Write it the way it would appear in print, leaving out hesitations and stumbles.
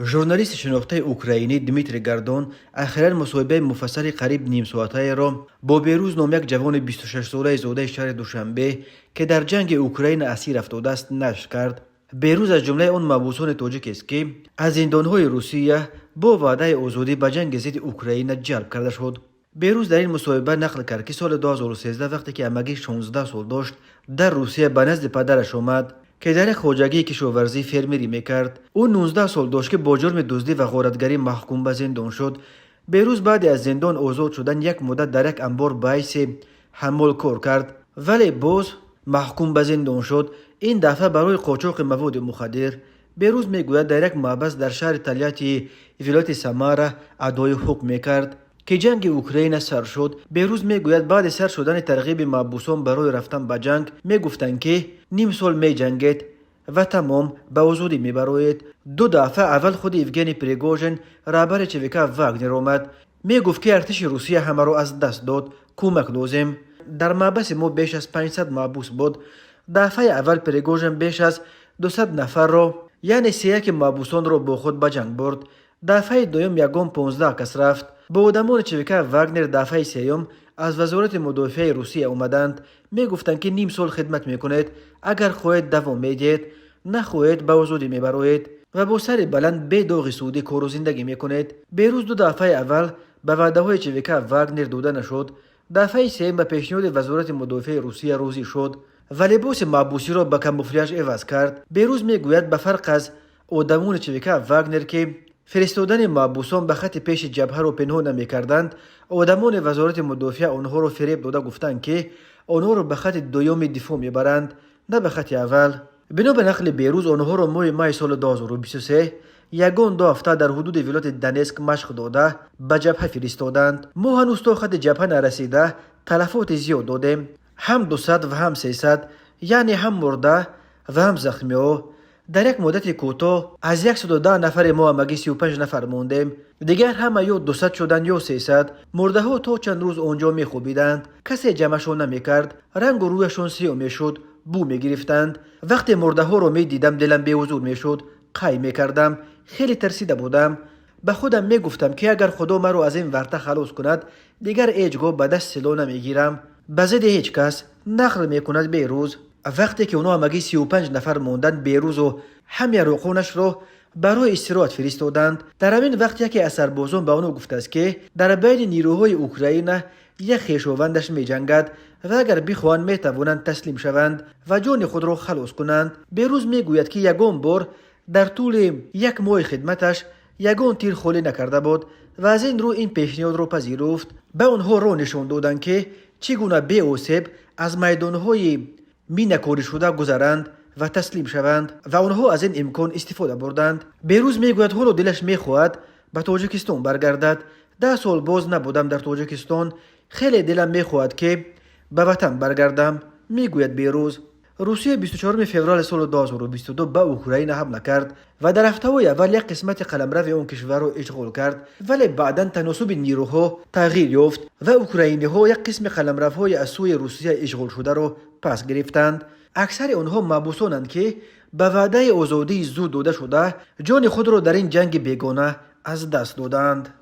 ژورنالیست شناخته اوکراینی دمیتری گاردون اخیرا مصاحبه مفصلی قریب نیم ساعته را با بیروز نام یک جوان 26 ساله زاده شهر دوشنبه که در جنگ اوکراین اسیر افتاده است نشر کرد. بیروز از جمله آن مبعوثان تاجیک است که از زندانهای روسیه با وعده آزادی به جنگ ضد اوکراین جلب کرده شد. بیروز در این مصاحبه نقل کرد که سال 2013 وقتی که امگی 16 سال داشت در روسیه به نزد پدرش آمد که در خواجگی کشاورزی فرمری میکرد. او 19 سال داشت که با جرم دزدی و غارتگری محکوم به زندان شد. بیروز بعد از زندان آزاد شدن یک مدت در یک انبار به حیث حمال کار کرد ولی باز محکوم به زندان شد، این دفعه برای قاچاق مواد مخدر. بیروز میگوید در یک محبس در شهر تلیاتی ولایت سمارا ادای حکم میکرد که جنگ اوکراین سر شد. بیروز میگوید بعد سر شدن ترغیب محبوسان برای رفتن به جنگ میگفتند که نیم سال می جنگید و تمام به آزادی میبراید. دو دفعه اول خود ایوگنی پریگوژن رهبر چریکا واگنر آمد، میگفت که ارتش روسیه همه را از دست داد، کمک لازم. در محبس ما بیش از 500 محبوس بود. دفعه اول پریگوژن بیش از 200 نفر را یعنی 31 محبوسان را با خود به جنگ برد. دفعه دوم یگان 15 کس رفت. با آدمان چریکا واگنر دفعه سوم از وزارت مدافع روسیه آمدند، میگفتند که نیم سال خدمت میکنید، اگر خواهید دوام میدید، نخواهید به آزادی میبرید و با سر بلند به داغ سعودی کار و زندگی میکنید. بیروز دو دفعه اول به وعده های چریکا واگنر داده نشد. دفعه سوم به پیشنهاد وزارت مدافع روسیه راضی شد و لباس محبوسی را به کاموفلاژ عوض کرد. بیروز میگوید به فرق از آدمان چریکا واگنر که فرستادن محبوسان به خط پیش جبهه را پنهان نمی‌کردند، آدمان وزارت مدافع آنها را فریب داده گفتند که آنها را به خط دوم دفاع میبرند، نه به خط اول. بنا به نقل بیروز آنها را ماه سال 2023 یگان 2 هفته در حدود ولایت دنیسک مشق داده به جبهه فرستادند. ما هنوز تا خط جبهه نرسیده تلفات زیاد دادیم، هم 200 و هم 300، یعنی هم مرده و هم زخمی ها. در یک مدت کوتاه از 110 نفر ما همگی 35 نفر موندیم، دیگر همه یا 200 شدند یا 300. مرده ها تا چند روز آنجا می خوابیدند، کسی جمعشون نمی کرد، رنگ و رویشون سیاه می شد، بو می گرفتند. وقتی مرده ها رو می دیدم دلم به حضور می شد، قای می کردم، خیلی ترسیده بودم. به خودم می گفتم که اگر خدا مرا از این ورطه خلاص کند دیگر هیچگاه به دست سلاح نمی گیرم به ضد هیچ کس. نقل می کند بیروز. وقتی که اونا همگی 35 نفر موندن، بیروز و همه روقونش را برای استراحت فرستادند. در همین وقت یکی از سربازان به اونو گفته است که در بین نیروهای اوکراین یک خویشاوندش می جنگد و اگر بخواهند می توانند تسلیم شوند و جان خود را خلاص کنند. بیروز می گوید که یگان بار در طول یک ماه خدمتش یگان تیر خالی نکرده بود و از این رو این پیشنهاد را پذیرفت. به آنها را نشان دادند که چگونه بی آسیب از میدانهای مینه‌کاری شده گذرند و تسلیم شوند و آنها از این امکان استفاده بردند. بیروز میگوید حالا دلش میخواهد به تاجیکستان برگردد. 10 سال باز نبودم در تاجیکستان، خیلی دلم میخواهد که به وطن برگردم، میگوید بیروز. روسیه 24 فوریه سال 2022 به اوکراین حمله کرد و در هفته‌های اول یک قسمت قلمرو آن کشور را اشغال کرد، ولی بعداً تناسب نیروها تغییر یافت و اوکراینی‌ها یک قسم قلمروهای از سوی روسیه اشغال شده را پس گرفتند. اکثر آنها محبوسانند که به وعده آزادی زود داده شده جان خود را در این جنگ بیگانه از دست دادند.